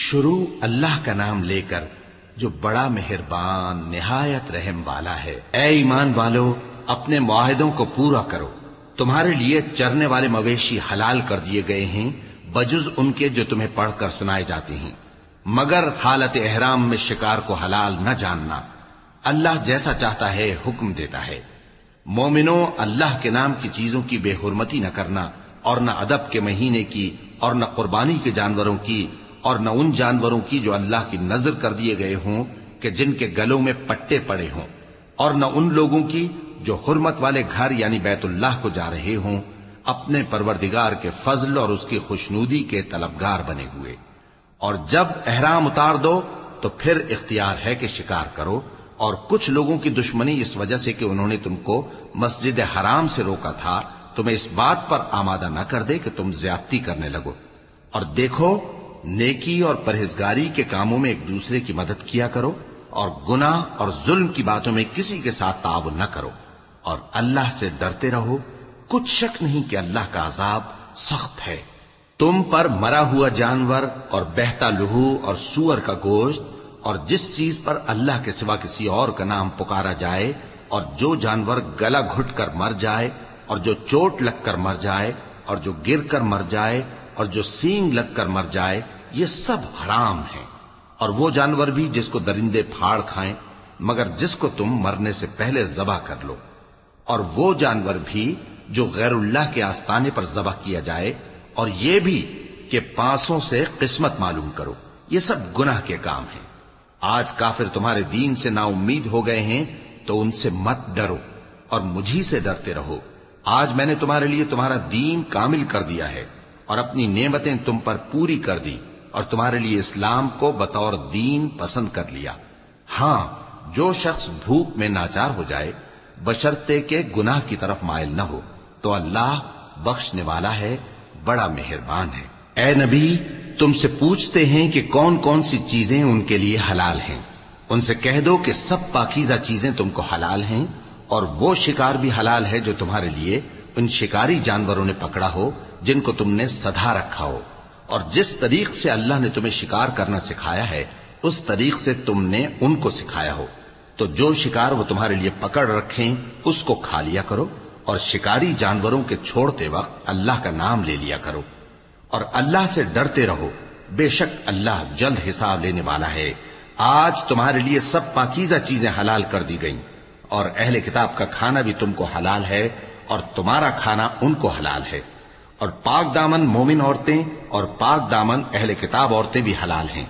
شروع اللہ کا نام لے کر جو بڑا مہربان نہایت رحم والا ہے۔ اے ایمان والو، اپنے معاہدوں کو پورا کرو۔ تمہارے لیے چرنے والے مویشی حلال کر دیے گئے ہیں بجز ان کے جو تمہیں پڑھ کر سنائے جاتے ہیں، مگر حالت احرام میں شکار کو حلال نہ جاننا۔ اللہ جیسا چاہتا ہے حکم دیتا ہے۔ مومنوں، اللہ کے نام کی چیزوں کی بے حرمتی نہ کرنا، اور نہ ادب کے مہینے کی، اور نہ قربانی کے جانوروں کی، اور نہ ان جانوروں کی جو اللہ کی نذر کر دیے گئے ہوں کہ جن کے گلوں میں پٹے پڑے ہوں، اور نہ ان لوگوں کی جو حرمت والے گھر یعنی بیت اللہ کو جا رہے ہوں اپنے پروردگار کے فضل اور اس کی خوشنودی کے طلبگار بنے ہوئے۔ اور جب احرام اتار دو تو پھر اختیار ہے کہ شکار کرو، اور کچھ لوگوں کی دشمنی اس وجہ سے کہ انہوں نے تم کو مسجد حرام سے روکا تھا تمہیں اس بات پر آمادہ نہ کر دے کہ تم زیادتی کرنے لگو۔ اور دیکھو، نیکی اور پرہیزگاری کے کاموں میں ایک دوسرے کی مدد کیا کرو، اور گناہ اور ظلم کی باتوں میں کسی کے ساتھ تعاون نہ کرو، اور اللہ سے ڈرتے رہو۔ کچھ شک نہیں کہ اللہ کا عذاب سخت ہے۔ تم پر مرا ہوا جانور اور بہتا لہو اور سور کا گوشت اور جس چیز پر اللہ کے سوا کسی اور کا نام پکارا جائے، اور جو جانور گلا گھٹ کر مر جائے، اور جو چوٹ لگ کر مر جائے، اور جو گر کر مر جائے، اور جو سینگ لگ کر مر جائے، یہ سب حرام ہیں۔ اور وہ جانور بھی جس کو درندے پھاڑ کھائیں، مگر جس کو تم مرنے سے پہلے ذبح کر لو، اور وہ جانور بھی جو غیر اللہ کے آستانے پر ذبح کیا جائے، اور یہ بھی کہ پانسوں سے قسمت معلوم کرو۔ یہ سب گناہ کے کام ہیں۔ آج کافر تمہارے دین سے نا امید ہو گئے ہیں تو ان سے مت ڈرو اور مجھی سے ڈرتے رہو۔ آج میں نے تمہارے لیے تمہارا دین کامل کر دیا ہے اور اپنی نعمتیں تم پر پوری کر دی، اور تمہارے لیے اسلام کو بطور دین پسند کر لیا۔ ہاں، جو شخص بھوک میں ناچار ہو جائے بشرطے کہ گناہ کی طرف مائل نہ ہو تو اللہ بخشنے والا ہے، بڑا مہربان ہے۔ اے نبی، تم سے پوچھتے ہیں کہ کون کون سی چیزیں ان کے لیے حلال ہیں۔ ان سے کہہ دو کہ سب پاکیزہ چیزیں تم کو حلال ہیں، اور وہ شکار بھی حلال ہے جو تمہارے لیے ان شکاری جانوروں نے پکڑا ہو جن کو تم نے سدھا رکھا ہو، اور جس طریق سے اللہ نے تمہیں شکار کرنا سکھایا ہے اس طریق سے تم نے ان کو سکھایا ہو۔ تو جو شکار وہ تمہارے لیے پکڑ رکھیں اس کو کھا لیا کرو، اور شکاری جانوروں کے چھوڑتے وقت اللہ کا نام لے لیا کرو، اور اللہ سے ڈرتے رہو، بے شک اللہ جلد حساب لینے والا ہے۔ آج تمہارے لیے سب پاکیزہ چیزیں حلال کر دی گئیں، اور اہل کتاب کا کھانا بھی تم کو حلال ہے، اور تمہارا کھانا ان کو حلال ہے۔ اور پاک دامن مومن عورتیں اور پاک دامن اہل کتاب عورتیں بھی حلال ہیں،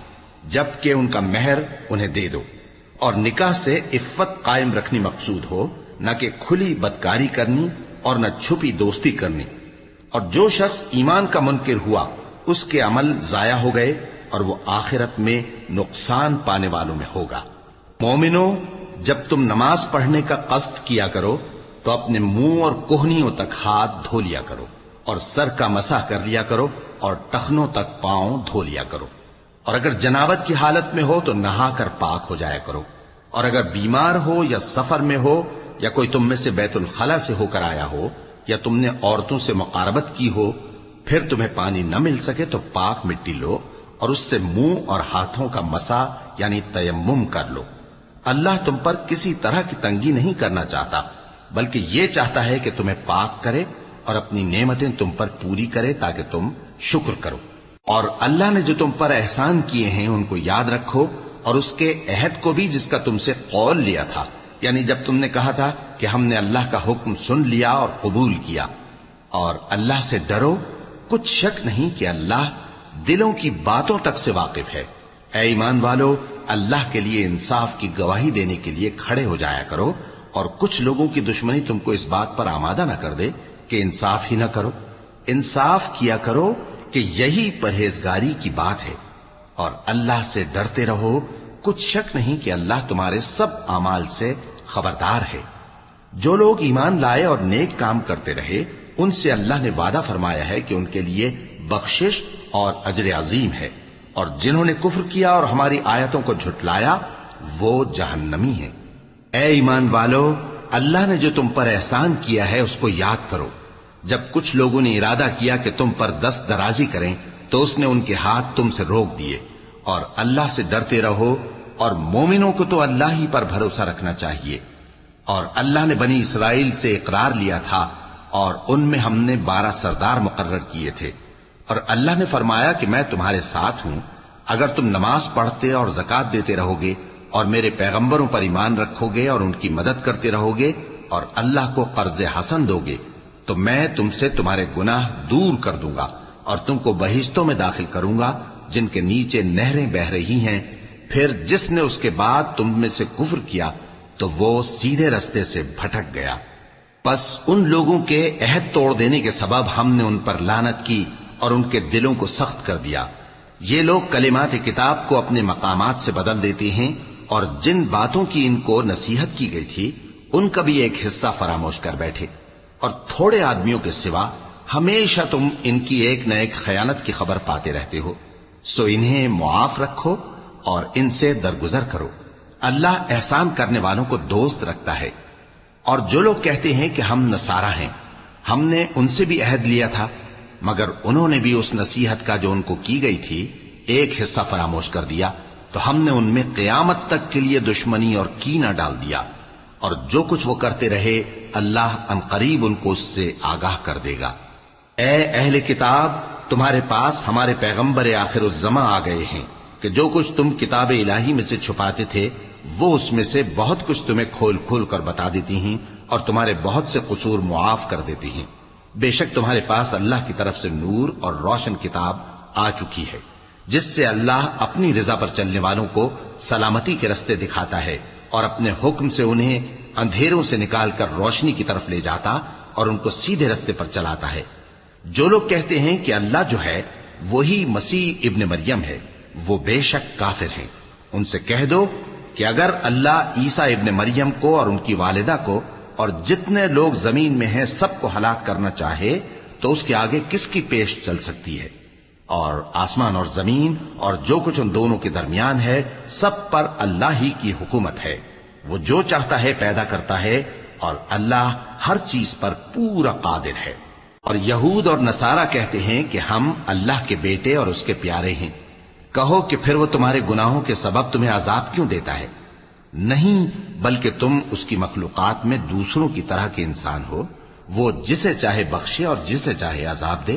جبکہ ان کا مہر انہیں دے دو۔ اور نکاح سے عفت قائم رکھنی مقصود ہو، نہ کہ کھلی بدکاری کرنی اور نہ چھپی دوستی کرنی۔ اور جو شخص ایمان کا منکر ہوا اس کے عمل ضائع ہو گئے، اور وہ آخرت میں نقصان پانے والوں میں ہوگا۔ مومنوں، جب تم نماز پڑھنے کا قصد کیا کرو تو اپنے منہ اور کوہنیوں تک ہاتھ دھو لیا کرو، اور سر کا مسح کر لیا کرو، اور ٹخنوں تک پاؤں دھو لیا کرو۔ اور اگر جنابت کی حالت میں ہو تو نہا کر پاک ہو جایا کرو، اور اگر بیمار ہو یا سفر میں ہو، یا کوئی تم میں سے بیت الخلا سے ہو کر آیا ہو، یا تم نے عورتوں سے مقاربت کی ہو، پھر تمہیں پانی نہ مل سکے تو پاک مٹی لو اور اس سے منہ اور ہاتھوں کا مسح یعنی تیمم کر لو۔ اللہ تم پر کسی طرح کی تنگی نہیں کرنا چاہتا، بلکہ یہ چاہتا ہے کہ تمہیں پاک کرے اور اپنی نعمتیں تم پر پوری کرے تاکہ تم شکر کرو۔ اور اللہ نے جو تم پر احسان کیے ہیں ان کو یاد رکھو، اور اس کے عہد کو بھی جس کا تم سے قول لیا تھا، یعنی جب تم نے کہا تھا کہ ہم نے اللہ کا حکم سن لیا اور قبول کیا۔ اور اللہ سے ڈرو، کچھ شک نہیں کہ اللہ دلوں کی باتوں تک سے واقف ہے۔ اے ایمان والو، اللہ کے لیے انصاف کی گواہی دینے کے لیے کھڑے ہو جایا کرو، اور کچھ لوگوں کی دشمنی تم کو اس بات پر آمادہ نہ کر دے کہ انصاف ہی نہ کرو۔ انصاف کیا کرو کہ یہی پرہیزگاری کی بات ہے، اور اللہ سے ڈرتے رہو، کچھ شک نہیں کہ اللہ تمہارے سب اعمال سے خبردار ہے۔ جو لوگ ایمان لائے اور نیک کام کرتے رہے ان سے اللہ نے وعدہ فرمایا ہے کہ ان کے لیے بخشش اور اجر عظیم ہے، اور جنہوں نے کفر کیا اور ہماری آیتوں کو جھٹلایا وہ جہنمی ہیں۔ اے ایمان والو، اللہ نے جو تم پر احسان کیا ہے اس کو یاد کرو۔ جب کچھ لوگوں نے ارادہ کیا کہ تم پر دست درازی کریں تو اس نے ان کے ہاتھ تم سے روک دیے، اور اللہ سے ڈرتے رہو، اور مومنوں کو تو اللہ ہی پر بھروسہ رکھنا چاہیے۔ اور اللہ نے بنی اسرائیل سے اقرار لیا تھا، اور ان میں ہم نے 12 سردار مقرر کیے تھے، اور اللہ نے فرمایا کہ میں تمہارے ساتھ ہوں، اگر تم نماز پڑھتے اور زکوٰۃ دیتے رہو گے اور میرے پیغمبروں پر ایمان رکھو گے اور ان کی مدد کرتے رہو گے اور اللہ کو قرض حسن دو گے، تو میں تم سے تمہارے گناہ دور کر دوں گا اور تم کو بہشتوں میں داخل کروں گا جن کے نیچے نہریں بہ رہی ہیں۔ پھر جس نے اس کے بعد تم میں سے کفر کیا تو وہ سیدھے رستے سے بھٹک گیا۔ پس ان لوگوں کے عہد توڑ دینے کے سبب ہم نے ان پر لعنت کی اور ان کے دلوں کو سخت کر دیا۔ یہ لوگ کلمات کتاب کو اپنے مقامات سے بدل دیتے ہیں، اور جن باتوں کی ان کو نصیحت کی گئی تھی ان کا بھی ایک حصہ فراموش کر بیٹھے، اور تھوڑے آدمیوں کے سوا ہمیشہ تم ان کی ایک نہ ایک خیانت کی خبر پاتے رہتے ہو، سو انہیں معاف رکھو اور ان سے درگزر کرو۔ اللہ احسان کرنے والوں کو دوست رکھتا ہے۔ اور جو لوگ کہتے ہیں کہ ہم نصارہ ہیں، ہم نے ان سے بھی عہد لیا تھا، مگر انہوں نے بھی اس نصیحت کا جو ان کو کی گئی تھی ایک حصہ فراموش کر دیا، تو ہم نے ان میں قیامت تک کے لیے دشمنی اور کینہ ڈال دیا، اور جو کچھ وہ کرتے رہے اللہ عنقریب ان کو اس سے آگاہ کر دے گا۔ اے اہل کتاب، تمہارے پاس ہمارے پیغمبر آخر الزماں آ گئے ہیں کہ جو کچھ تم کتاب الہی میں سے چھپاتے تھے وہ اس میں سے بہت کچھ تمہیں کھول کھول کر بتا دیتی ہیں اور تمہارے بہت سے قصور معاف کر دیتی ہیں۔ بے شک تمہارے پاس اللہ کی طرف سے نور اور روشن کتاب آ چکی ہے، جس سے اللہ اپنی رضا پر چلنے والوں کو سلامتی کے رستے دکھاتا ہے اور اپنے حکم سے انہیں اندھیروں سے نکال کر روشنی کی طرف لے جاتا اور ان کو سیدھے رستے پر چلاتا ہے۔ جو لوگ کہتے ہیں کہ اللہ جو ہے وہی مسیح ابن مریم ہے، وہ بے شک کافر ہیں۔ ان سے کہہ دو کہ اگر اللہ عیسیٰ ابن مریم کو اور ان کی والدہ کو اور جتنے لوگ زمین میں ہیں سب کو ہلاک کرنا چاہے تو اس کے آگے کس کی پیش چل سکتی ہے؟ اور آسمان اور زمین اور جو کچھ ان دونوں کے درمیان ہے سب پر اللہ ہی کی حکومت ہے، وہ جو چاہتا ہے پیدا کرتا ہے، اور اللہ ہر چیز پر پورا قادر ہے۔ اور یہود اور نصارہ کہتے ہیں کہ ہم اللہ کے بیٹے اور اس کے پیارے ہیں۔ کہو کہ پھر وہ تمہارے گناہوں کے سبب تمہیں عذاب کیوں دیتا ہے؟ نہیں، بلکہ تم اس کی مخلوقات میں دوسروں کی طرح کے انسان ہو، وہ جسے چاہے بخشے اور جسے چاہے عذاب دے۔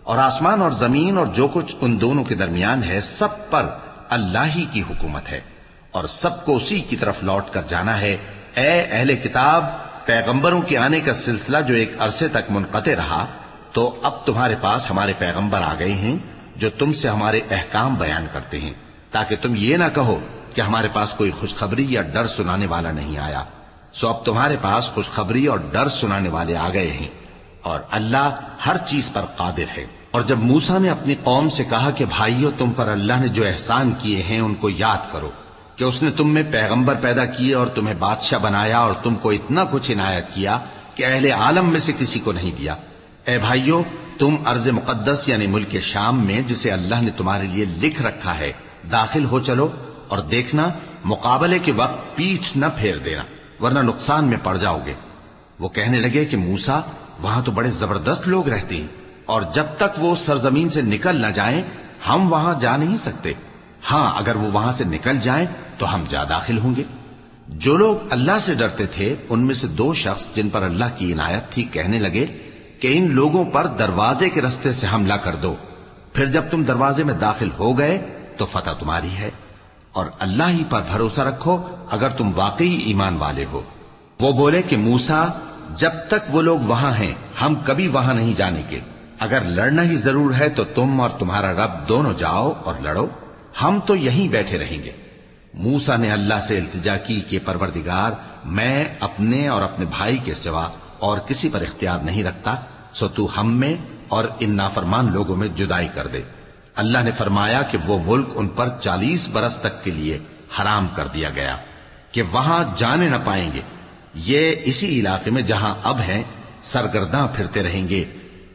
اور آسمان اور زمین اور جو کچھ ان دونوں کے درمیان ہے سب پر اللہ ہی کی حکومت ہے، اور سب کو اسی کی طرف لوٹ کر جانا ہے۔ اے اہل کتاب، پیغمبروں کے آنے کا سلسلہ جو ایک عرصے تک منقطع رہا، تو اب تمہارے پاس ہمارے پیغمبر آ گئے ہیں جو تم سے ہمارے احکام بیان کرتے ہیں، تاکہ تم یہ نہ کہو کہ ہمارے پاس کوئی خوشخبری یا ڈر سنانے والا نہیں آیا۔ سو اب تمہارے پاس خوشخبری اور ڈر سنانے والے آ گئے ہیں، اور اللہ ہر چیز پر قادر ہے۔ اور جب موسیٰ نے اپنی قوم سے کہا کہ بھائیو، تم پر اللہ نے جو احسان کیے ہیں ان کو یاد کرو، کہ اس نے تم میں پیغمبر پیدا کیے اور تمہیں بادشاہ بنایا اور تم کو اتنا کچھ عنایت کیا کہ اہل عالم میں سے کسی کو نہیں دیا۔ اے بھائیو، تم ارض مقدس یعنی ملک شام میں جسے اللہ نے تمہارے لیے لکھ رکھا ہے داخل ہو چلو، اور دیکھنا مقابلے کے وقت پیٹھ نہ پھیر دینا ورنہ نقصان میں پڑ جاؤ گے۔ وہ کہنے لگے کہ موسیٰ، وہاں تو بڑے زبردست لوگ رہتے ہیں، اور جب تک وہ سرزمین سے نکل نہ جائیں ہم وہاں جا نہیں سکتے۔ ہاں، اگر وہ وہاں سے نکل جائیں تو ہم جا داخل ہوں گے۔ جو لوگ اللہ سے ڈرتے تھے ان میں سے 2 شخص جن پر اللہ کی عنایت تھی کہنے لگے کہ ان لوگوں پر دروازے کے رستے سے حملہ کر دو، پھر جب تم دروازے میں داخل ہو گئے تو فتح تمہاری ہے، اور اللہ ہی پر بھروسہ رکھو اگر تم واقعی ایمان والے ہو۔ وہ بولے کہ موسیٰ، جب تک وہ لوگ وہاں ہیں ہم کبھی وہاں نہیں جانے کے، اگر لڑنا ہی ضرور ہے تو تم اور تمہارا رب دونوں جاؤ اور لڑو، ہم تو یہیں بیٹھے رہیں گے۔ موسیٰ نے اللہ سے التجا کی کہ پروردگار، میں اپنے اور اپنے بھائی کے سوا اور کسی پر اختیار نہیں رکھتا، سو تو ہم میں اور ان نافرمان لوگوں میں جدائی کر دے۔ اللہ نے فرمایا کہ وہ ملک ان پر 40 برس تک کے لیے حرام کر دیا گیا کہ وہاں جانے نہ پائیں گے۔ یہ اسی علاقے میں جہاں اب ہیں سرگرداں پھرتے رہیں گے،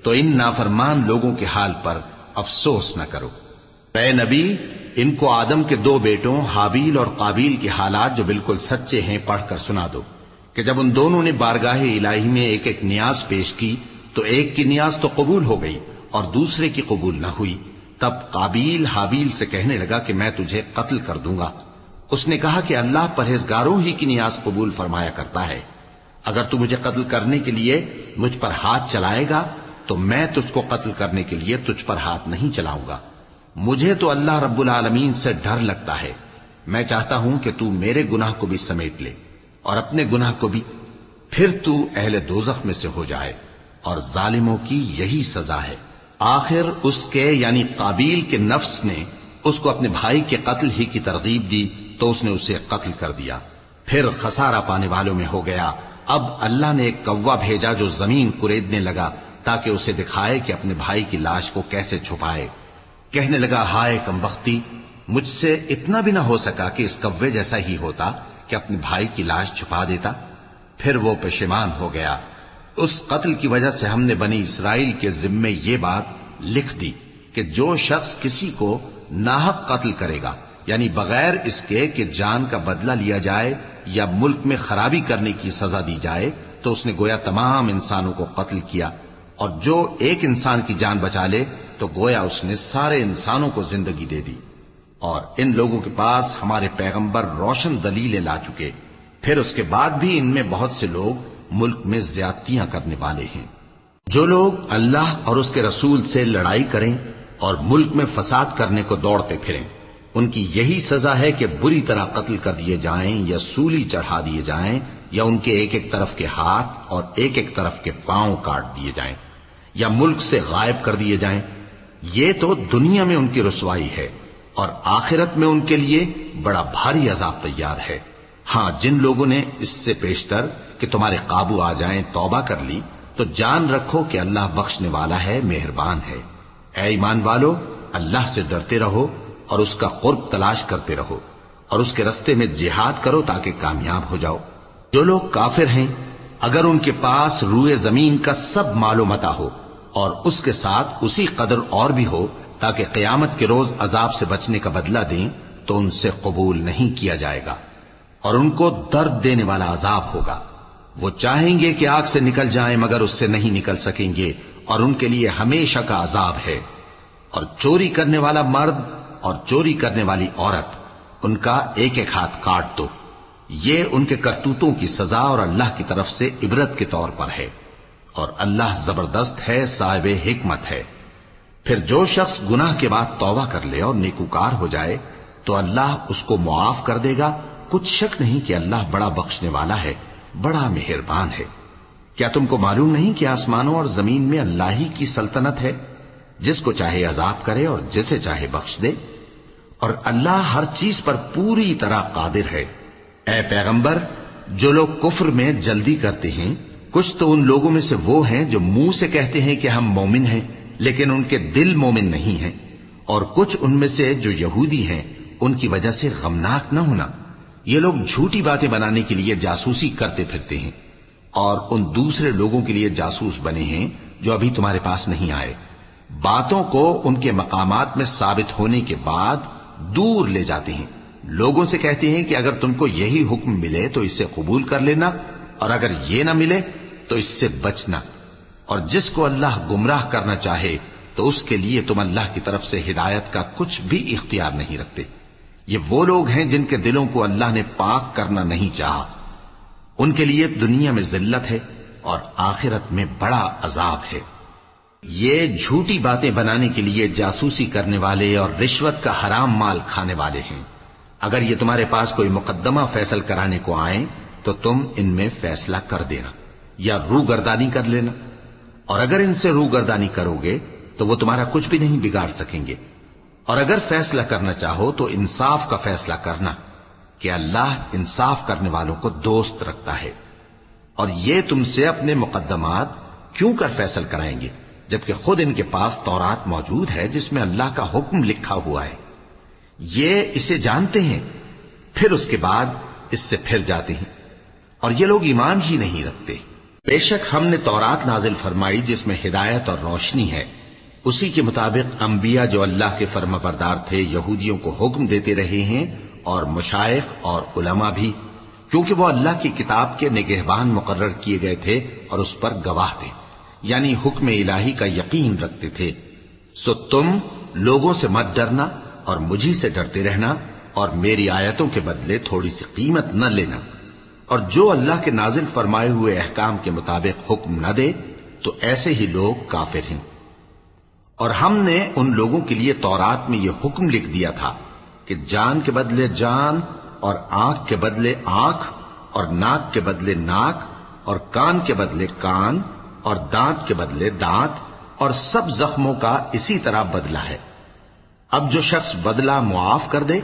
تو ان نافرمان لوگوں کے حال پر افسوس نہ کرو۔ اے نبی، ان کو آدم کے 2 بیٹوں حابیل اور قابیل کے حالات جو بالکل سچے ہیں پڑھ کر سنا دو کہ جب ان دونوں نے بارگاہ الہی میں ایک ایک نیاز پیش کی تو ایک کی نیاز تو قبول ہو گئی اور دوسرے کی قبول نہ ہوئی، تب قابیل حابیل سے کہنے لگا کہ میں تجھے قتل کر دوں گا۔ اس نے کہا کہ اللہ پرہیزگاروں ہی کی نیاز قبول فرمایا کرتا ہے، اگر تو مجھے قتل کرنے کے لیے مجھ پر ہاتھ چلائے گا تو میں تجھ کو قتل کرنے کے لیے تجھ پر ہاتھ نہیں چلاؤں گا۔ مجھے تو اللہ رب العالمین سے ڈر لگتا ہے، میں چاہتا ہوں کہ تو میرے گناہ کو بھی سمیٹ لے اور اپنے گناہ کو بھی، پھر تو اہل دوزخ میں سے ہو جائے، اور ظالموں کی یہی سزا ہے۔ آخر اس کے یعنی قابیل کے نفس نے اس کو اپنے بھائی کے قتل ہی کی ترغیب دی تو اس نے اسے قتل کر دیا، پھر خسارہ پانے والوں میں ہو گیا۔ اب اللہ نے ایک کوا بھیجا جو زمین کریدنے لگا تاکہ اسے دکھائے کہ اپنے بھائی کی لاش کو کیسے چھپائے۔ کہنے لگا ہائے کمبختی، مجھ سے اتنا بھی نہ ہو سکا کہ اس کوے جیسا ہی ہوتا کہ اپنے بھائی کی لاش چھپا دیتا۔ پھر وہ پشیمان ہو گیا۔ اس قتل کی وجہ سے ہم نے بنی اسرائیل کے ذمے یہ بات لکھ دی کہ جو شخص کسی کو ناحق قتل کرے گا، یعنی بغیر اس کے کہ جان کا بدلہ لیا جائے یا ملک میں خرابی کرنے کی سزا دی جائے، تو اس نے گویا تمام انسانوں کو قتل کیا، اور جو ایک انسان کی جان بچا لے تو گویا اس نے سارے انسانوں کو زندگی دے دی۔ اور ان لوگوں کے پاس ہمارے پیغمبر روشن دلیلیں لا چکے، پھر اس کے بعد بھی ان میں بہت سے لوگ ملک میں زیادتیاں کرنے والے ہیں۔ جو لوگ اللہ اور اس کے رسول سے لڑائی کریں اور ملک میں فساد کرنے کو دوڑتے پھریں، ان کی یہی سزا ہے کہ بری طرح قتل کر دیے جائیں یا سولی چڑھا دیے جائیں، یا ان کے ایک ایک طرف کے ہاتھ اور ایک ایک طرف کے پاؤں کاٹ دیے جائیں، یا ملک سے غائب کر دیے جائیں۔ یہ تو دنیا میں ان کی رسوائی ہے، اور آخرت میں ان کے لیے بڑا بھاری عذاب تیار ہے۔ ہاں، جن لوگوں نے اس سے پیشتر کہ تمہارے قابو آ جائیں توبہ کر لی، تو جان رکھو کہ اللہ بخشنے والا ہے، مہربان ہے۔ اے ایمان والو، اللہ سے ڈرتے رہو اور اس کا قرب تلاش کرتے رہو، اور اس کے رستے میں جہاد کرو تاکہ کامیاب ہو جاؤ۔ جو لوگ کافر ہیں، اگر ان کے پاس روئے زمین کا سب مال و متاع ہو اور اس کے ساتھ اسی قدر اور بھی ہو تاکہ قیامت کے روز عذاب سے بچنے کا بدلہ دیں، تو ان سے قبول نہیں کیا جائے گا، اور ان کو درد دینے والا عذاب ہوگا۔ وہ چاہیں گے کہ آگ سے نکل جائیں مگر اس سے نہیں نکل سکیں گے، اور ان کے لیے ہمیشہ کا عذاب ہے۔ اور چوری کرنے والا مرد اور چوری کرنے والی عورت، ان کا ایک ایک ہاتھ کاٹ دو۔ یہ ان کے کرتوتوں کی سزا اور اللہ کی طرف سے عبرت کے طور پر ہے، اور اللہ زبردست ہے، صاحب حکمت ہے۔ پھر جو شخص گناہ کے بعد توبہ کر لے اور نیکوکار ہو جائے تو اللہ اس کو معاف کر دے گا۔ کچھ شک نہیں کہ اللہ بڑا بخشنے والا ہے، بڑا مہربان ہے۔ کیا تم کو معلوم نہیں کہ آسمانوں اور زمین میں اللہ ہی کی سلطنت ہے، جس کو چاہے عذاب کرے اور جسے چاہے بخش دے، اور اللہ ہر چیز پر پوری طرح قادر ہے۔ اے پیغمبر، جو لوگ کفر میں جلدی کرتے ہیں، کچھ تو ان لوگوں میں سے وہ ہیں جو منہ سے کہتے ہیں کہ ہم مومن ہیں لیکن ان کے دل مومن نہیں ہیں، اور کچھ ان میں سے جو یہودی ہیں، ان کی وجہ سے غمناک نہ ہونا۔ یہ لوگ جھوٹی باتیں بنانے کے لیے جاسوسی کرتے پھرتے ہیں، اور ان دوسرے لوگوں کے لیے جاسوس بنے ہیں جو ابھی تمہارے پاس نہیں آئے۔ باتوں کو ان کے مقامات میں ثابت ہونے کے بعد دور لے جاتے ہیں، لوگوں سے کہتے ہیں کہ اگر تم کو یہی حکم ملے تو اسے قبول کر لینا، اور اگر یہ نہ ملے تو اس سے بچنا، اور جس کو اللہ گمراہ کرنا چاہے تو اس کے لیے تم اللہ کی طرف سے ہدایت کا کچھ بھی اختیار نہیں رکھتے۔ یہ وہ لوگ ہیں جن کے دلوں کو اللہ نے پاک کرنا نہیں چاہا، ان کے لیے دنیا میں ذلت ہے اور آخرت میں بڑا عذاب ہے۔ یہ جھوٹی باتیں بنانے کے لیے جاسوسی کرنے والے اور رشوت کا حرام مال کھانے والے ہیں۔ اگر یہ تمہارے پاس کوئی مقدمہ فیصل کرانے کو آئیں تو تم ان میں فیصلہ کر دینا یا روگردانی کر لینا، اور اگر ان سے روگردانی کرو گے تو وہ تمہارا کچھ بھی نہیں بگاڑ سکیں گے۔ اور اگر فیصلہ کرنا چاہو تو انصاف کا فیصلہ کرنا، کہ اللہ انصاف کرنے والوں کو دوست رکھتا ہے۔ اور یہ تم سے اپنے مقدمات کیوں کر فیصل کرائیں گے جبکہ خود ان کے پاس تورات موجود ہے جس میں اللہ کا حکم لکھا ہوا ہے۔ یہ اسے جانتے ہیں، پھر اس کے بعد اس سے پھر جاتے ہیں، اور یہ لوگ ایمان ہی نہیں رکھتے۔ بے شک ہم نے تورات نازل فرمائی جس میں ہدایت اور روشنی ہے، اسی کے مطابق انبیاء جو اللہ کے فرما بردار تھے یہودیوں کو حکم دیتے رہے ہیں، اور مشائخ اور علماء بھی، کیونکہ وہ اللہ کی کتاب کے نگہبان مقرر کیے گئے تھے اور اس پر گواہ تھے، یعنی حکم الہی کا یقین رکھتے تھے۔ سو تم لوگوں سے مت ڈرنا اور مجھی سے ڈرتے رہنا، اور میری آیتوں کے بدلے تھوڑی سی قیمت نہ لینا، اور جو اللہ کے نازل فرمائے ہوئے احکام کے مطابق حکم نہ دے تو ایسے ہی لوگ کافر ہیں۔ اور ہم نے ان لوگوں کے لیے تورات میں یہ حکم لکھ دیا تھا کہ جان کے بدلے جان، اور آنکھ کے بدلے آنکھ، اور ناک کے بدلے ناک، اور کان کے بدلے کان، اور دانت کے بدلے دانت، اور سب زخموں کا اسی طرح بدلہ ہے۔ اب جو شخص بدلہ معاف کر دے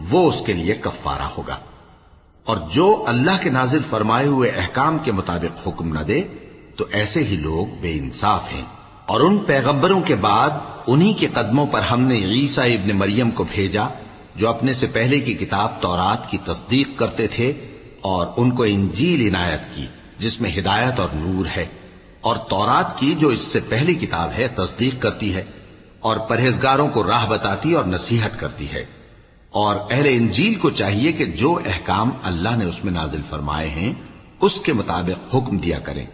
وہ اس کے لیے کفارہ ہوگا، اور جو اللہ کے نازل فرمائے ہوئے احکام کے مطابق حکم نہ دے تو ایسے ہی لوگ بے انصاف ہیں۔ اور ان پیغمبروں کے بعد انہی کے قدموں پر ہم نے عیسیٰ ابن مریم کو بھیجا جو اپنے سے پہلے کی کتاب تورات کی تصدیق کرتے تھے، اور ان کو انجیل عنایت کی جس میں ہدایت اور نور ہے، اور تورات کی جو اس سے پہلی کتاب ہے تصدیق کرتی ہے، اور پرہیزگاروں کو راہ بتاتی اور نصیحت کرتی ہے۔ اور اہل انجیل کو چاہیے کہ جو احکام اللہ نے اس میں نازل فرمائے ہیں اس کے مطابق حکم دیا کریں،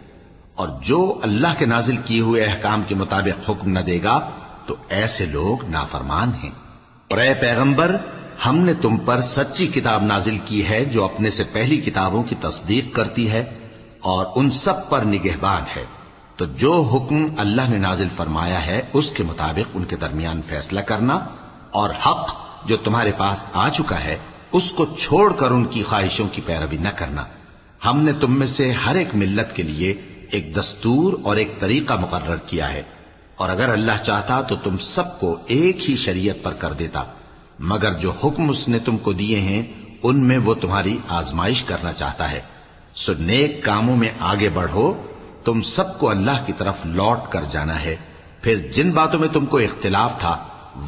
اور جو اللہ کے نازل کیے ہوئے احکام کے مطابق حکم نہ دے گا تو ایسے لوگ نافرمان ہیں۔ اور اے پیغمبر، ہم نے تم پر سچی کتاب نازل کی ہے جو اپنے سے پہلی کتابوں کی تصدیق کرتی ہے اور ان سب پر نگہبان ہے، تو جو حکم اللہ نے نازل فرمایا ہے اس کے مطابق ان کے درمیان فیصلہ کرنا، اور حق جو تمہارے پاس آ چکا ہے اس کو چھوڑ کر ان کی خواہشوں کی پیروی نہ کرنا۔ ہم نے تم میں سے ہر ایک ملت کے لیے ایک دستور اور ایک طریقہ مقرر کیا ہے، اور اگر اللہ چاہتا تو تم سب کو ایک ہی شریعت پر کر دیتا، مگر جو حکم اس نے تم کو دیے ہیں ان میں وہ تمہاری آزمائش کرنا چاہتا ہے۔ سو نیک کاموں میں آگے بڑھو، تم سب کو اللہ کی طرف لوٹ کر جانا ہے، پھر جن باتوں میں تم کو اختلاف تھا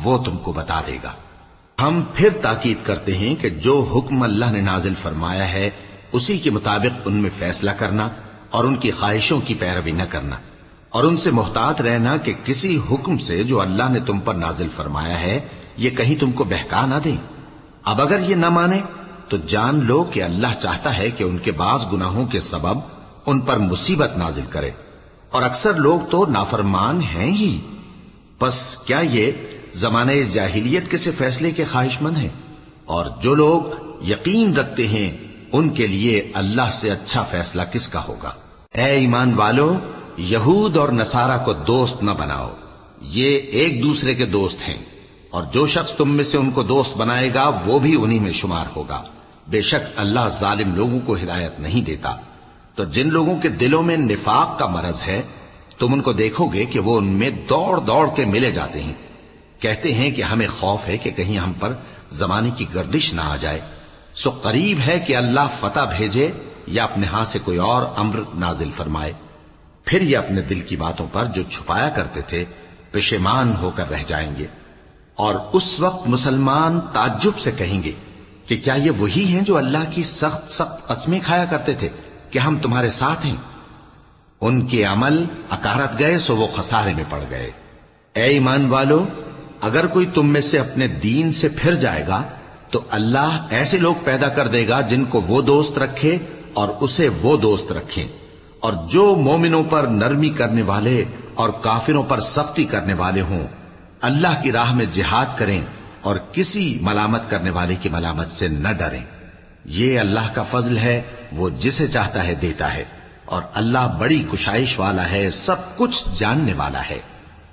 وہ تم کو بتا دے گا۔ ہم پھر تاکید کرتے ہیں کہ جو حکم اللہ نے نازل فرمایا ہے اسی کے مطابق ان میں فیصلہ کرنا اور ان کی خواہشوں کی پیروی نہ کرنا، اور ان سے محتاط رہنا کہ کسی حکم سے جو اللہ نے تم پر نازل فرمایا ہے یہ کہیں تم کو بہکا نہ دیں۔ اب اگر یہ نہ مانے تو جان لو کہ اللہ چاہتا ہے کہ ان کے بعض گناہوں کے سبب ان پر مصیبت نازل کرے، اور اکثر لوگ تو نافرمان ہیں ہی۔ پس کیا یہ زمانہ جاہلیت کے سے فیصلے کے خواہش مند ہیں؟ اور جو لوگ یقین رکھتے ہیں ان کے لیے اللہ سے اچھا فیصلہ کس کا ہوگا؟ اے ایمان والو، یہود اور نصارہ کو دوست نہ بناؤ، یہ ایک دوسرے کے دوست ہیں، اور جو شخص تم میں سے ان کو دوست بنائے گا وہ بھی انہی میں شمار ہوگا۔ بے شک اللہ ظالم لوگوں کو ہدایت نہیں دیتا۔ تو جن لوگوں کے دلوں میں نفاق کا مرض ہے تم ان کو دیکھو گے کہ وہ ان میں دوڑ دوڑ کے ملے جاتے ہیں، کہتے ہیں کہ ہمیں خوف ہے کہ کہیں ہم پر زمانے کی گردش نہ آ جائے۔ سو قریب ہے کہ اللہ فتح بھیجے یا اپنے ہاں سے کوئی اور امر نازل فرمائے، پھر یہ اپنے دل کی باتوں پر جو چھپایا کرتے تھے پشیمان ہو کر رہ جائیں گے۔ اور اس وقت مسلمان تعجب سے کہیں گے کہ کیا یہ وہی ہیں جو اللہ کی سخت سخت قسمیں کھایا کرتے تھے کہ ہم تمہارے ساتھ ہیں؟ ان کے عمل اکارت گئے سو وہ خسارے میں پڑ گئے۔ اے ایمان والو، اگر کوئی تم میں سے اپنے دین سے پھر جائے گا تو اللہ ایسے لوگ پیدا کر دے گا جن کو وہ دوست رکھے اور اسے وہ دوست رکھیں، اور جو مومنوں پر نرمی کرنے والے اور کافروں پر سختی کرنے والے ہوں، اللہ کی راہ میں جہاد کریں اور کسی ملامت کرنے والے کی ملامت سے نہ ڈریں۔ یہ اللہ کا فضل ہے، وہ جسے چاہتا ہے دیتا ہے، اور اللہ بڑی کشائش والا ہے، سب کچھ جاننے والا ہے۔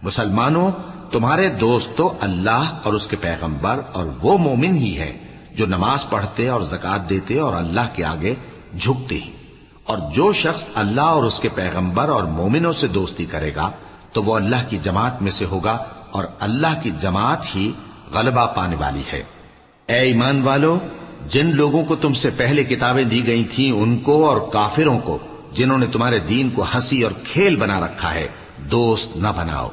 مسلمانوں، تمہارے دوست تو اللہ اور اس کے پیغمبر اور وہ مومن ہی ہیں جو نماز پڑھتے اور زکوٰۃ دیتے اور اللہ کے آگے جھکتے ہیں۔ اور جو شخص اللہ اور اس کے پیغمبر اور مومنوں سے دوستی کرے گا تو وہ اللہ کی جماعت میں سے ہوگا، اور اللہ کی جماعت ہی غلبہ پانے والی ہے۔ اے ایمان والو، جن لوگوں کو تم سے پہلے کتابیں دی گئی تھیں ان کو اور کافروں کو جنہوں نے تمہارے دین کو ہنسی اور کھیل بنا رکھا ہے دوست نہ بناؤ،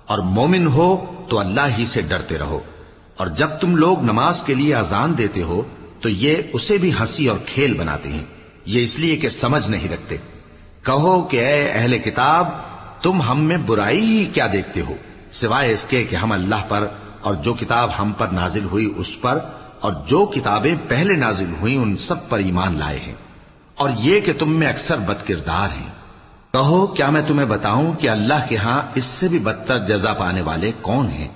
اور مومن ہو تو اللہ ہی سے ڈرتے رہو۔ اور جب تم لوگ نماز کے لیے اذان دیتے ہو تو یہ اسے بھی ہنسی اور کھیل بناتے ہیں، یہ اس لیے کہ سمجھ نہیں رکھتے۔ کہو کہ اے اہل کتاب، تم ہم میں برائی ہی کیا دیکھتے ہو سوائے اس کے کہ ہم اللہ پر اور جو کتاب ہم پر نازل ہوئی اس پر اور جو کتابیں پہلے نازل ہوئیں ان سب پر ایمان لائے ہیں، اور یہ کہ تم میں اکثر بد کردار ہیں۔ کہو کیا میں تمہیں بتاؤں کہ اللہ کے ہاں اس سے بھی بدتر جزا پانے والے کون ہیں؟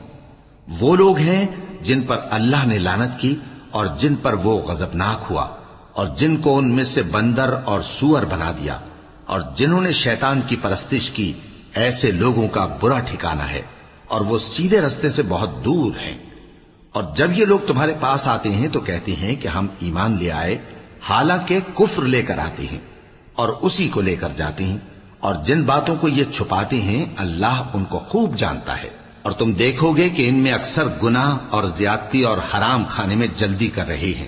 وہ لوگ ہیں جن پر اللہ نے لعنت کی اور جن پر وہ غضبناک ہوا، اور جن کو ان میں سے بندر اور سور بنا دیا، اور جنہوں نے شیطان کی پرستش کی، ایسے لوگوں کا برا ٹھکانہ ہے، اور وہ سیدھے رستے سے بہت دور ہیں۔ اور جب یہ لوگ تمہارے پاس آتے ہیں تو کہتے ہیں کہ ہم ایمان لے آئے، حالانکہ کفر لے کر آتے ہیں اور اسی کو لے کر جاتے ہیں، اور جن باتوں کو یہ چھپاتے ہیں اللہ ان کو خوب جانتا ہے۔ اور تم دیکھو گے کہ ان میں اکثر گناہ اور زیادتی اور حرام کھانے میں جلدی کر رہے ہیں،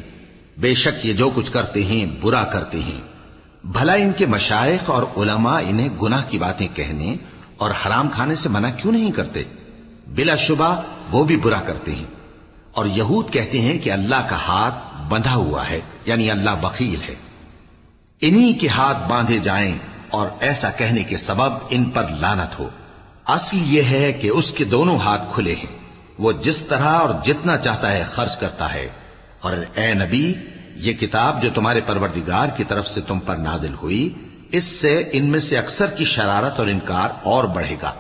بے شک یہ جو کچھ کرتے ہیں برا کرتے ہیں۔ بھلا ان کے مشائخ اور علماء انہیں گناہ کی باتیں کہنے اور حرام کھانے سے منع کیوں نہیں کرتے؟ بلا شبہ وہ بھی برا کرتے ہیں۔ اور یہود کہتے ہیں کہ اللہ کا ہاتھ بندھا ہوا ہے، یعنی اللہ بخیل ہے، انہی کے ہاتھ باندھے جائیں، اور ایسا کہنے کے سبب ان پر لعنت ہو۔ اصل یہ ہے کہ اس کے دونوں ہاتھ کھلے ہیں، وہ جس طرح اور جتنا چاہتا ہے خرچ کرتا ہے۔ اور اے نبی، یہ کتاب جو تمہارے پروردگار کی طرف سے تم پر نازل ہوئی، اس سے ان میں سے اکثر کی شرارت اور انکار اور بڑھے گا،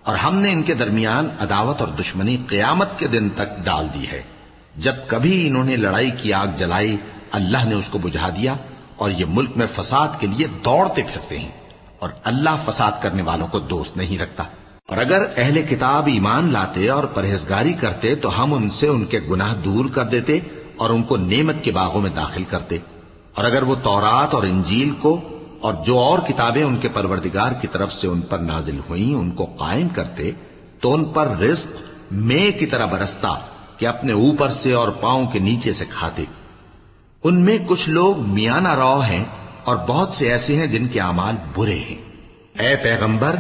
اور ہم نے ان کے درمیان عداوت اور دشمنی قیامت کے دن تک ڈال دی ہے۔ جب کبھی انہوں نے لڑائی کی آگ جلائی، اللہ نے اس کو بجھا دیا، اور یہ ملک میں فساد کے لیے دوڑتے پھرتے ہیں، اور اللہ فساد کرنے والوں کو دوست نہیں رکھتا۔ اور اگر اہل کتاب ایمان لاتے اور پرہیزگاری کرتے تو ہم ان سے ان کے گناہ دور کر دیتے اور ان کو نعمت کے باغوں میں داخل کرتے۔ اور اگر وہ تورات اور انجیل کو اور جو اور کتابیں ان کے پروردگار کی طرف سے ان پر نازل ہوئیں ان کو قائم کرتے تو ان پر رزق مے کی طرح برستا کہ اپنے اوپر سے اور پاؤں کے نیچے سے کھاتے۔ ان میں کچھ لوگ میانہ رو ہیں اور بہت سے ایسے ہیں جن کے اعمال برے ہیں۔ اے پیغمبر،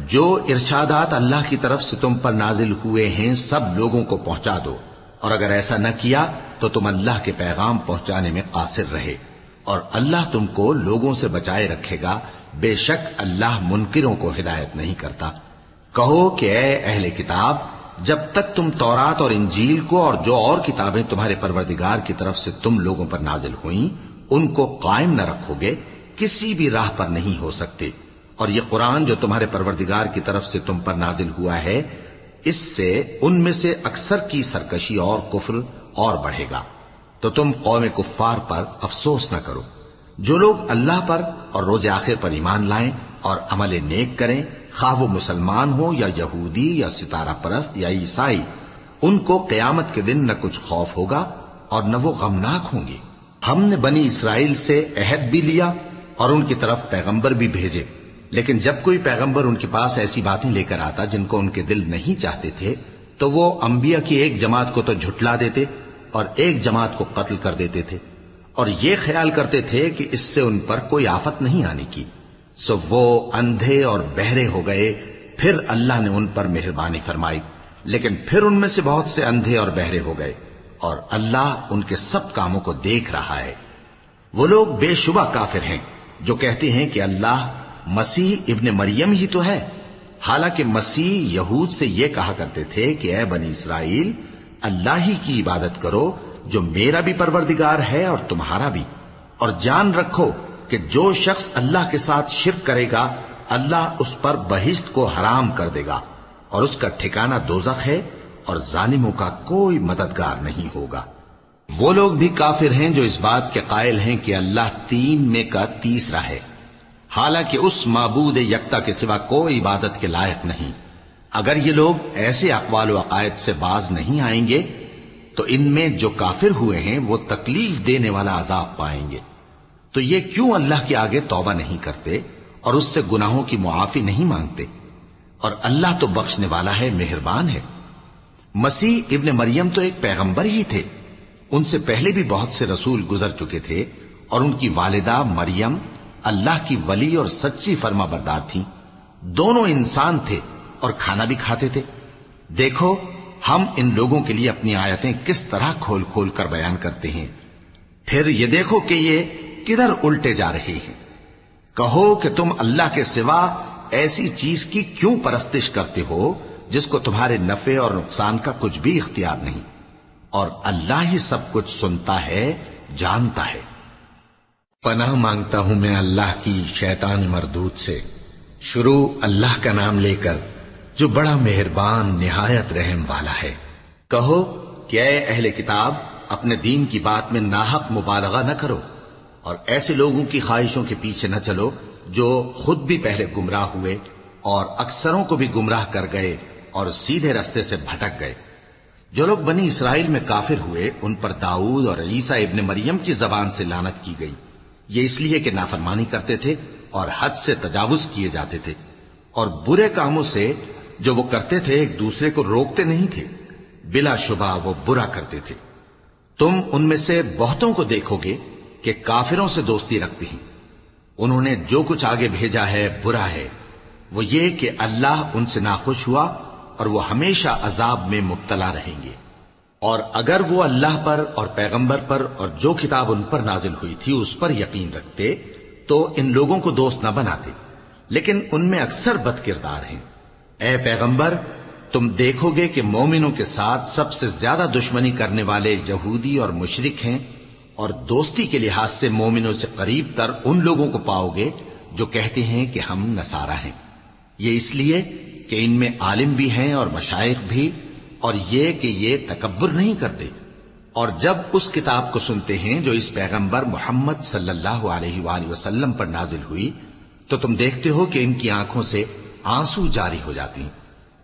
جو ارشادات اللہ کی طرف سے تم پر نازل ہوئے ہیں سب لوگوں کو پہنچا دو، اور اگر ایسا نہ کیا تو تم اللہ کے پیغام پہنچانے میں قاصر رہے، اور اللہ تم کو لوگوں سے بچائے رکھے گا، بے شک اللہ منکروں کو ہدایت نہیں کرتا۔ کہو کہ اے اہل کتاب، جب تک تم تورات اور انجیل کو اور جو اور کتابیں تمہارے پروردگار کی طرف سے تم لوگوں پر نازل ہوئیں ان کو قائم نہ رکھو گے، کسی بھی راہ پر نہیں ہو سکتے۔ اور یہ قرآن جو تمہارے پروردگار کی طرف سے تم پر نازل ہوا ہے، اس سے ان میں سے اکثر کی سرکشی اور کفر اور بڑھے گا، تو تم قوم کفار پر افسوس نہ کرو۔ جو لوگ اللہ پر اور روز آخر پر ایمان لائیں اور عمل نیک کریں، خواہ وہ مسلمان ہو یا یہودی یا ستارہ پرست یا عیسائی، ان کو قیامت کے دن نہ کچھ خوف ہوگا اور نہ وہ غمناک ہوں گے۔ ہم نے بنی اسرائیل سے عہد بھی لیا اور ان کی طرف پیغمبر بھی بھیجے، لیکن جب کوئی پیغمبر ان کے پاس ایسی باتیں لے کر آتا جن کو ان کے دل نہیں چاہتے تھے تو وہ انبیاء کی ایک جماعت کو تو جھٹلا دیتے اور ایک جماعت کو قتل کر دیتے تھے، اور یہ خیال کرتے تھے کہ اس سے ان پر کوئی آفت نہیں آنے کی، سو وہ اندھے اور بہرے ہو گئے۔ پھر اللہ نے ان پر مہربانی فرمائی، لیکن پھر ان میں سے بہت سے اندھے اور بہرے ہو گئے، اور اللہ ان کے سب کاموں کو دیکھ رہا ہے۔ وہ لوگ بے شبہ کافر ہیں جو کہتے ہیں کہ اللہ مسیح ابن مریم ہی تو ہے، حالانکہ مسیح یہود سے یہ کہا کرتے تھے کہ اے بنی اسرائیل، اللہ ہی کی عبادت کرو جو میرا بھی پروردگار ہے اور تمہارا بھی، اور جان رکھو کہ جو شخص اللہ کے ساتھ شرک کرے گا اللہ اس پر بہشت کو حرام کر دے گا، اور اس کا ٹھکانہ دوزخ ہے، اور ظالموں کا کوئی مددگار نہیں ہوگا۔ وہ لوگ بھی کافر ہیں جو اس بات کے قائل ہیں کہ اللہ تین میں کا تیسرا ہے، حالانکہ اس معبود یکتا کے سوا کوئی عبادت کے لائق نہیں۔ اگر یہ لوگ ایسے اقوال و عقائد سے باز نہیں آئیں گے تو ان میں جو کافر ہوئے ہیں وہ تکلیف دینے والا عذاب پائیں گے۔ تو یہ کیوں اللہ کے آگے توبہ نہیں کرتے اور اس سے گناہوں کی معافی نہیں مانگتے؟ اور اللہ تو بخشنے والا ہے، مہربان ہے۔ مسیح ابن مریم تو ایک پیغمبر ہی تھے، ان سے پہلے بھی بہت سے رسول گزر چکے تھے، اور ان کی والدہ مریم اللہ کی ولی اور سچی فرما بردار تھیں، دونوں انسان تھے اور کھانا بھی کھاتے تھے۔ دیکھو ہم ان لوگوں کے لیے اپنی آیتیں کس طرح کھول کھول کر بیان کرتے ہیں، پھر یہ دیکھو کہ یہ کدھر الٹے جا رہے ہیں۔ کہو کہ تم اللہ کے سوا ایسی چیز کی کیوں پرستش کرتے ہو جس کو تمہارے نفع اور نقصان کا کچھ بھی اختیار نہیں، اور اللہ ہی سب کچھ سنتا ہے، جانتا ہے۔ پناہ مانگتا ہوں میں اللہ کی شیطان مردود سے۔ شروع اللہ کا نام لے کر جو بڑا مہربان نہایت رحم والا ہے۔ کہو کہ اے اہل کتاب، اپنے دین کی بات میں ناحق مبالغہ نہ کرو اور ایسے لوگوں کی خواہشوں کے پیچھے نہ چلو جو خود بھی پہلے گمراہ ہوئے اور اکثروں کو بھی گمراہ کر گئے اور سیدھے رستے سے بھٹک گئے۔ جو لوگ بنی اسرائیل میں کافر ہوئے ان پر داؤد اور عیسیٰ ابن مریم کی زبان سے لعنت کی گئی، یہ اس لیے کہ نافرمانی کرتے تھے اور حد سے تجاوز کیے جاتے تھے، اور برے کاموں سے جو وہ کرتے تھے ایک دوسرے کو روکتے نہیں تھے، بلا شبہ وہ برا کرتے تھے۔ تم ان میں سے بہتوں کو دیکھو گے کہ کافروں سے دوستی رکھتے ہیں، انہوں نے جو کچھ آگے بھیجا ہے برا ہے، وہ یہ کہ اللہ ان سے ناخوش ہوا اور وہ ہمیشہ عذاب میں مبتلا رہیں گے۔ اور اگر وہ اللہ پر اور پیغمبر پر اور جو کتاب ان پر نازل ہوئی تھی اس پر یقین رکھتے تو ان لوگوں کو دوست نہ بناتے، لیکن ان میں اکثر بد کردار ہیں۔ اے پیغمبر، تم دیکھو گے کہ مومنوں کے ساتھ سب سے زیادہ دشمنی کرنے والے یہودی اور مشرک ہیں، اور دوستی کے لحاظ سے مومنوں سے قریب تر ان لوگوں کو پاؤ گے جو کہتے ہیں کہ ہم نصارہ ہیں، یہ اس لیے کہ ان میں عالم بھی ہیں اور مشائخ بھی، اور یہ کہ یہ تکبر نہیں کرتے۔ اور جب اس کتاب کو سنتے ہیں جو اس پیغمبر محمد صلی اللہ علیہ وآلہ وسلم پر نازل ہوئی تو تم دیکھتے ہو کہ ان کی آنکھوں سے آنسو جاری ہو جاتی ہیں،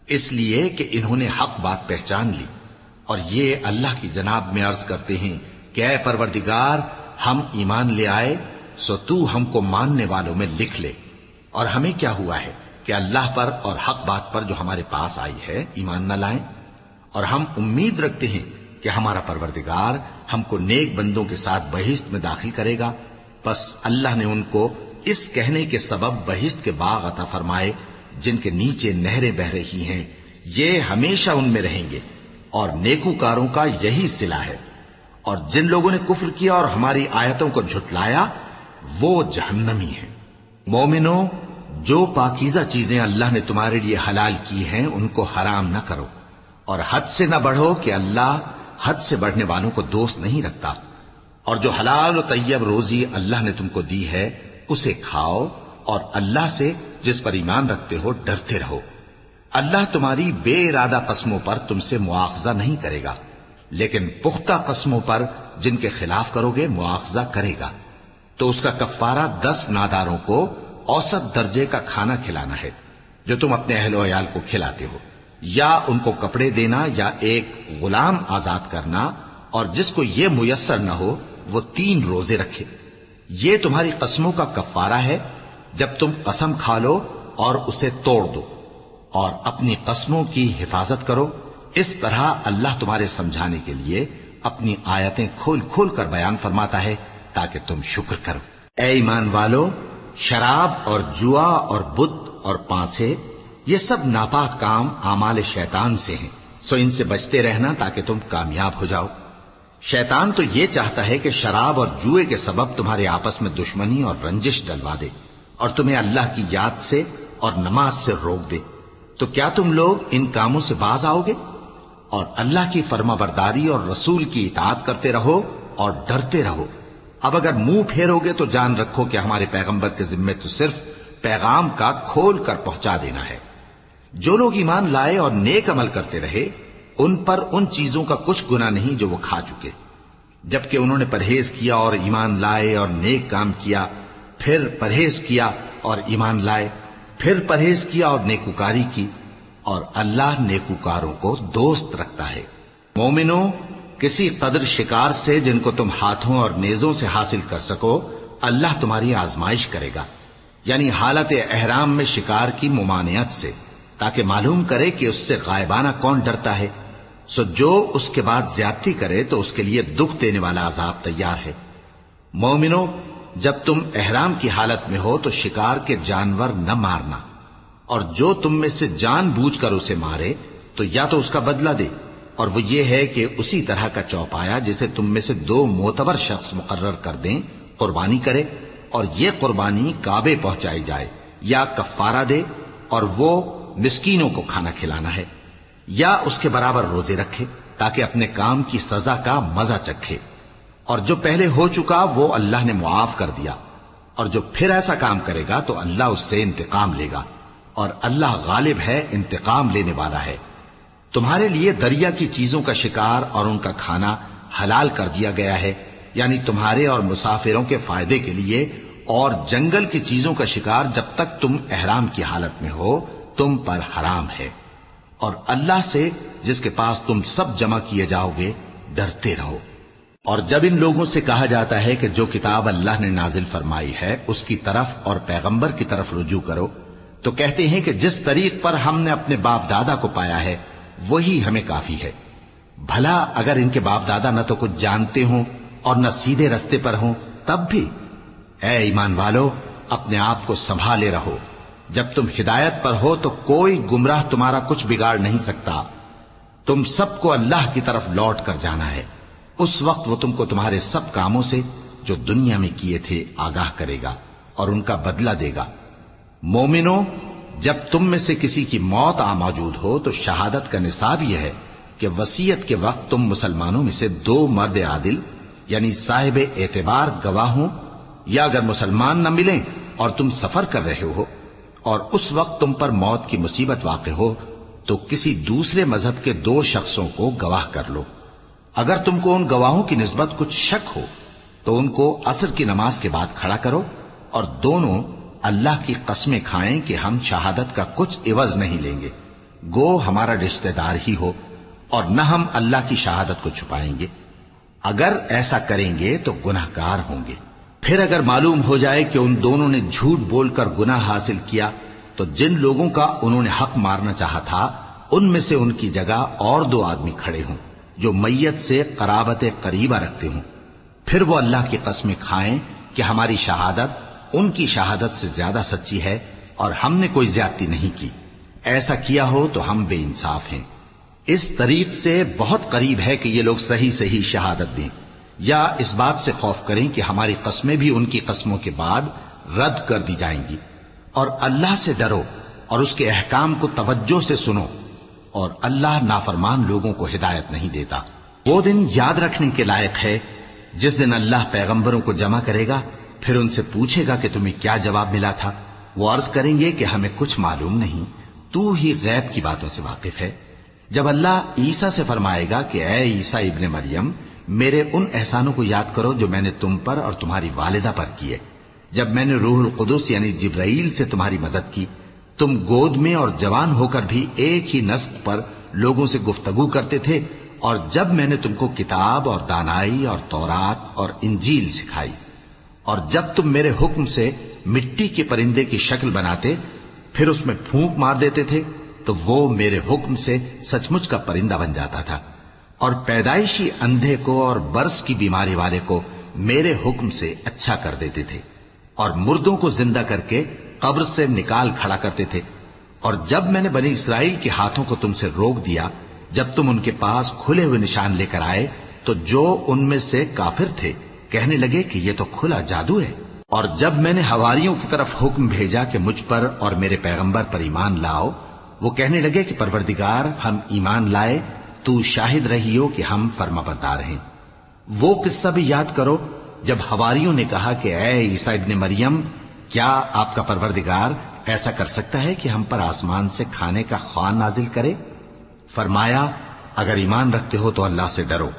اس لیے کہ انہوں نے حق بات پہچان لی، اور یہ اللہ کی جناب میں عرض کرتے ہیں کہ اے پروردگار، ہم ایمان لے آئے سو تو ہم کو ماننے والوں میں لکھ لے، اور ہمیں کیا ہوا ہے کہ اللہ پر اور حق بات پر جو ہمارے پاس آئی ہے ایمان نہ لائیں، اور ہم امید رکھتے ہیں کہ ہمارا پروردگار ہم کو نیک بندوں کے ساتھ بہشت میں داخل کرے گا۔ پس اللہ نے ان کو اس کہنے کے سبب بہشت کے باغ عطا فرمائے جن کے نیچے نہریں بہ رہی ہیں، یہ ہمیشہ ان میں رہیں گے، اور نیکوکاروں کا یہی صلہ ہے۔ اور جن لوگوں نے کفر کیا اور ہماری آیتوں کو جھٹلایا وہ جہنمی ہیں۔ مومنوں، جو پاکیزہ چیزیں اللہ نے تمہارے لیے حلال کی ہیں ان کو حرام نہ کرو، اور حد سے نہ بڑھو کہ اللہ حد سے بڑھنے والوں کو دوست نہیں رکھتا، اور جو حلال و طیب روزی اللہ نے تم کو دی ہے اسے کھاؤ، اور اللہ سے جس پر ایمان رکھتے ہو ڈرتے رہو۔ اللہ تمہاری بے ارادہ قسموں پر تم سے مواخذہ نہیں کرے گا، لیکن پختہ قسموں پر جن کے خلاف کرو گے مواخذہ کرے گا، تو اس کا کفارہ 10 ناداروں کو اوسط درجے کا کھانا کھلانا ہے جو تم اپنے اہل و عیال کو کھلاتے ہو، یا ان کو کپڑے دینا یا ایک غلام آزاد کرنا، اور جس کو یہ میسر نہ ہو وہ 3 روزے رکھے۔ یہ تمہاری قسموں کا کفارہ ہے جب تم قسم کھا لو اور اسے توڑ دو، اور اپنی قسموں کی حفاظت کرو۔ اس طرح اللہ تمہارے سمجھانے کے لیے اپنی آیتیں کھول کھول کر بیان فرماتا ہے تاکہ تم شکر کرو۔ اے ایمان والو، شراب اور جوا اور بت اور پانسے یہ سب ناپاک کام اعمال شیطان سے ہیں، سو ان سے بچتے رہنا تاکہ تم کامیاب ہو جاؤ۔ شیطان تو یہ چاہتا ہے کہ شراب اور جوئے کے سبب تمہارے آپس میں دشمنی اور رنجش ڈلوا دے، اور تمہیں اللہ کی یاد سے اور نماز سے روک دے۔ تو کیا تم لوگ ان کاموں سے باز آؤ گے؟ اور اللہ کی فرما برداری اور رسول کی اطاعت کرتے رہو اور ڈرتے رہو۔ اب اگر منہ پھیرو گے تو جان رکھو کہ ہمارے پیغمبر کے ذمے تو صرف پیغام کا کھول کر پہنچا دینا ہے۔ جو لوگ ایمان لائے اور نیک عمل کرتے رہے ان پر ان چیزوں کا کچھ گناہ نہیں جو وہ کھا چکے، جبکہ انہوں نے پرہیز کیا اور ایمان لائے اور نیک کام کیا، پھر پرہیز کیا اور ایمان لائے، پھر پرہیز کیا اور نیکوکاری کی، اور اللہ نیکوکاروں کو دوست رکھتا ہے۔ مومنوں، کسی قدر شکار سے جن کو تم ہاتھوں اور نیزوں سے حاصل کر سکو اللہ تمہاری آزمائش کرے گا، یعنی حالت احرام میں شکار کی ممانعت سے، تاکہ معلوم کرے کہ اس سے غائبانہ کون ڈرتا ہے۔ سو جو اس کے بعد زیادتی کرے تو اس کے لیے دکھ دینے والا عذاب تیار ہے۔ مومنوں، جب تم احرام کی حالت میں ہو تو شکار کے جانور نہ مارنا، اور جو تم میں سے جان بوجھ کر اسے مارے تو یا تو اس کا بدلہ دے، اور وہ یہ ہے کہ اسی طرح کا چوپایا جسے تم میں سے 2 معتبر شخص مقرر کر دیں قربانی کرے، اور یہ قربانی کعبے پہنچائی جائے، یا کفارہ دے اور وہ مسکینوں کو کھانا کھلانا ہے، یا اس کے برابر روزے رکھے تاکہ اپنے کام کی سزا کا مزہ چکھے، اور جو پہلے ہو چکا وہ اللہ نے معاف کر دیا، اور جو پھر ایسا کام کرے گا تو اللہ اس سے انتقام لے گا، اور اللہ غالب ہے، انتقام لینے والا ہے۔ تمہارے لیے دریا کی چیزوں کا شکار اور ان کا کھانا حلال کر دیا گیا ہے، یعنی تمہارے اور مسافروں کے فائدے کے لیے، اور جنگل کی چیزوں کا شکار جب تک تم احرام کی حالت میں ہو تم پر حرام ہے۔ اور اللہ سے جس کے پاس تم سب جمع کیے جاؤ گے ڈرتے رہو۔ اور جب ان لوگوں سے کہا جاتا ہے کہ جو کتاب اللہ نے نازل فرمائی ہے اس کی طرف اور پیغمبر کی طرف رجوع کرو، تو کہتے ہیں کہ جس طریق پر ہم نے اپنے باپ دادا کو پایا ہے وہی ہمیں کافی ہے۔ بھلا اگر ان کے باپ دادا نہ تو کچھ جانتے ہوں اور نہ سیدھے رستے پر ہوں تب بھی؟ اے ایمان والو، اپنے آپ کو سنبھالے رہو، جب تم ہدایت پر ہو تو کوئی گمراہ تمہارا کچھ بگاڑ نہیں سکتا۔ تم سب کو اللہ کی طرف لوٹ کر جانا ہے، اس وقت وہ تم کو تمہارے سب کاموں سے جو دنیا میں کیے تھے آگاہ کرے گا اور ان کا بدلہ دے گا۔ مومنو، جب تم میں سے کسی کی موت آ موجود ہو تو شہادت کا نصاب یہ ہے کہ وصیت کے وقت تم مسلمانوں میں سے 2 مرد عادل یعنی صاحب اعتبار گواہ ہوں، یا اگر مسلمان نہ ملیں اور تم سفر کر رہے ہو اور اس وقت تم پر موت کی مصیبت واقع ہو تو کسی دوسرے مذہب کے 2 شخصوں کو گواہ کر لو۔ اگر تم کو ان گواہوں کی نسبت کچھ شک ہو تو ان کو عصر کی نماز کے بعد کھڑا کرو اور دونوں اللہ کی قسمیں کھائیں کہ ہم شہادت کا کچھ عوض نہیں لیں گے، گو ہمارا رشتہ دار ہی ہو، اور نہ ہم اللہ کی شہادت کو چھپائیں گے۔ اگر ایسا کریں گے تو گناہ گار ہوں گے۔ پھر اگر معلوم ہو جائے کہ ان دونوں نے جھوٹ بول کر گناہ حاصل کیا تو جن لوگوں کا انہوں نے حق مارنا چاہا تھا ان میں سے ان کی جگہ اور 2 آدمی کھڑے ہوں جو میت سے قرابت قریبہ رکھتے ہوں، پھر وہ اللہ کی قسمیں کھائیں کہ ہماری شہادت ان کی شہادت سے زیادہ سچی ہے اور ہم نے کوئی زیادتی نہیں کی۔ ایسا کیا ہو تو ہم بے انصاف ہیں۔ اس طریق سے بہت قریب ہے کہ یہ لوگ صحیح صحیح شہادت دیں، یا اس بات سے خوف کریں کہ ہماری قسمیں بھی ان کی قسموں کے بعد رد کر دی جائیں گی۔ اور اللہ سے ڈرو اور اس کے احکام کو توجہ سے سنو، اور اللہ نافرمان لوگوں کو ہدایت نہیں دیتا۔ وہ دن یاد رکھنے کے لائق ہے جس دن اللہ پیغمبروں کو جمع کرے گا، پھر ان سے پوچھے گا کہ تمہیں کیا جواب ملا تھا۔ وہ عرض کریں گے کہ ہمیں کچھ معلوم نہیں، تو ہی غیب کی باتوں سے واقف ہے۔ جب اللہ عیسیٰ سے فرمائے گا کہ اے عیسیٰ ابن مریم، میرے ان احسانوں کو یاد کرو جو میں نے تم پر اور تمہاری والدہ پر کیے، جب میں نے روح القدس یعنی جبرائیل سے تمہاری مدد کی، تم گود میں اور جوان ہو کر بھی ایک ہی نسق پر لوگوں سے گفتگو کرتے تھے، اور جب میں نے تم کو کتاب اور دانائی اور تورات اور انجیل سکھائی، اور جب تم میرے حکم سے مٹی کے پرندے کی شکل بناتے پھر اس میں پھونک مار دیتے تھے تو وہ میرے حکم سے سچ مچ کا پرندہ بن جاتا تھا، اور پیدائشی اندھے کو اور برس کی بیماری والے کو میرے حکم سے اچھا کر دیتے تھے، اور مردوں کو زندہ کر کے قبر سے نکال کھڑا کرتے تھے۔ اور جب میں نے بنی اسرائیل کے ہاتھوں کو تم سے روک دیا جب تم ان کے پاس کھلے ہوئے نشان لے کر آئے تو جو ان میں سے کافر تھے کہنے لگے کہ یہ تو کھلا جادو ہے۔ اور جب میں نے حواریوں کی طرف حکم بھیجا کہ مجھ پر اور میرے پیغمبر پر ایمان لاؤ، وہ کہنے لگے کہ پروردگار، ہم ایمان لائے، تو شاہد رہی ہو کہ ہم فرما بردار ہیں۔ وہ قصہ بھی یاد کرو جب حواریوں نے کہا کہ اے عیسیٰ ابن مریم، کیا آپ کا پروردگار ایسا کر سکتا ہے کہ ہم پر آسمان سے کھانے کا خوان نازل کرے؟ فرمایا، اگر ایمان رکھتے ہو تو اللہ سے ڈرو۔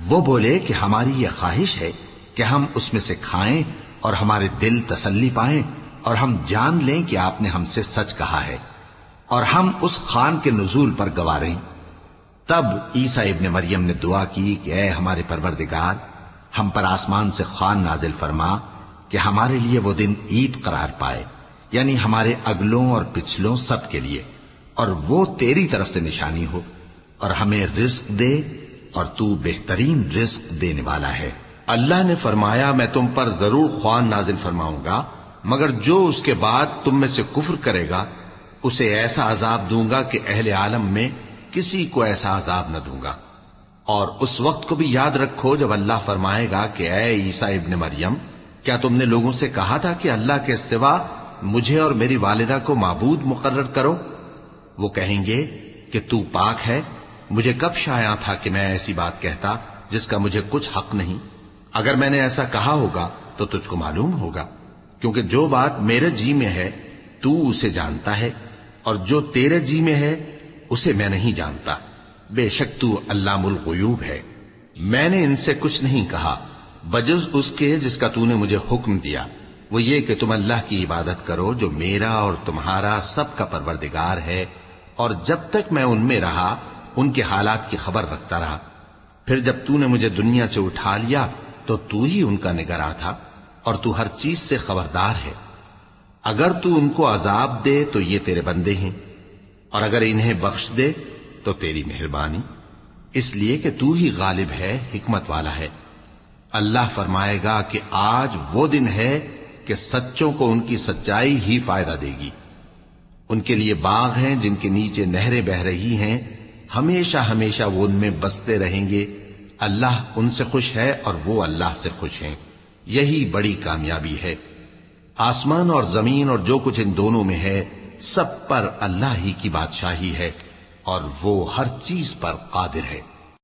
وہ بولے کہ ہماری یہ خواہش ہے کہ ہم اس میں سے کھائیں اور ہمارے دل تسلی پائیں اور ہم جان لیں کہ آپ نے ہم سے سچ کہا ہے اور ہم اس خوان کے نزول پر گواہ رہیں۔ تب عیسیٰ ابن مریم نے دعا کی کہ اے ہمارے پروردگار، ہم پر آسمان سے خوان نازل فرما کہ ہمارے لیے وہ دن عید قرار پائے، یعنی ہمارے اگلوں اور پچھلوں سب کے لیے، اور وہ تیری طرف سے نشانی ہو، اور ہمیں رزق دے اور تو بہترین رزق دینے والا ہے۔ اللہ نے فرمایا، میں تم پر ضرور خوان نازل فرماؤں گا، مگر جو اس کے بعد تم میں سے کفر کرے گا اسے ایسا عذاب دوں گا کہ اہل عالم میں کسی کو ایسا عذاب نہ دوں گا۔ اور اس وقت کو بھی یاد رکھو جب اللہ فرمائے گا کہ اے عیسیٰ ابن مریم، کیا تم نے لوگوں سے کہا تھا کہ اللہ کے سوا مجھے اور میری والدہ کو معبود مقرر کرو؟ وہ کہیں گے کہ تو پاک ہے، مجھے کب شایع تھا کہ میں ایسی بات کہتا جس کا مجھے کچھ حق نہیں۔ اگر میں نے ایسا کہا ہوگا تو تجھ کو معلوم ہوگا، کیونکہ جو بات میرے جی میں ہے تو اسے جانتا ہے، اور جو تیرے جی میں ہے اسے میں نہیں جانتا، بے شک تو علام الغیوب ہے۔ میں نے ان سے کچھ نہیں کہا بجز اس کے جس کا تو نے مجھے حکم دیا، وہ یہ کہ تم اللہ کی عبادت کرو جو میرا اور تمہارا سب کا پروردگار ہے، اور جب تک میں ان میں رہا ان کے حالات کی خبر رکھتا رہا۔ پھر جب تو نے مجھے دنیا سے اٹھا لیا تو تو ہی ان کا نگراں تھا، اور تو ہر چیز سے خبردار ہے۔ اگر تو ان کو عذاب دے تو یہ تیرے بندے ہیں، اور اگر انہیں بخش دے تو تیری مہربانی، اس لیے کہ تو ہی غالب ہے، حکمت والا ہے۔ اللہ فرمائے گا کہ آج وہ دن ہے کہ سچوں کو ان کی سچائی ہی فائدہ دے گی۔ ان کے لیے باغ ہیں جن کے نیچے نہریں بہ رہی ہیں، ہمیشہ ہمیشہ وہ ان میں بستے رہیں گے۔ اللہ ان سے خوش ہے اور وہ اللہ سے خوش ہیں، یہی بڑی کامیابی ہے۔ آسمان اور زمین اور جو کچھ ان دونوں میں ہے سب پر اللہ ہی کی بادشاہی ہے، اور وہ ہر چیز پر قادر ہے۔